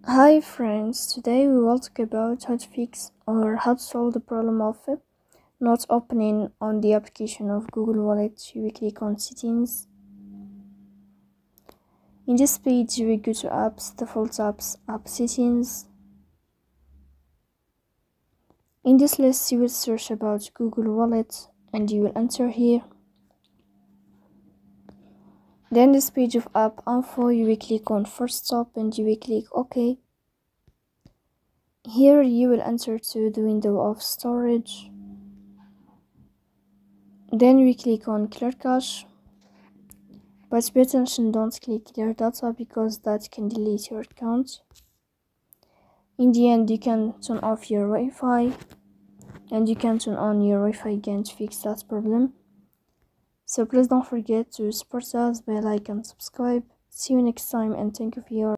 Hi friends, today we will talk about how to fix or how to solve the problem of not opening on the application of Google Wallet. You will click on settings. In this page you will go to apps, default apps, app settings. In this list you will search about Google Wallet and you will enter here. Then this page of app info, you will click on first stop and you will click OK. Here you will enter to the window of storage. Then we click on clear cache. But pay attention, don't click clear data because that can delete your account. In the end, you can turn off your Wi-Fi and you can turn on your Wi-Fi again to fix that problem. So please don't forget to support us by like and subscribe. See you next time and thank you for your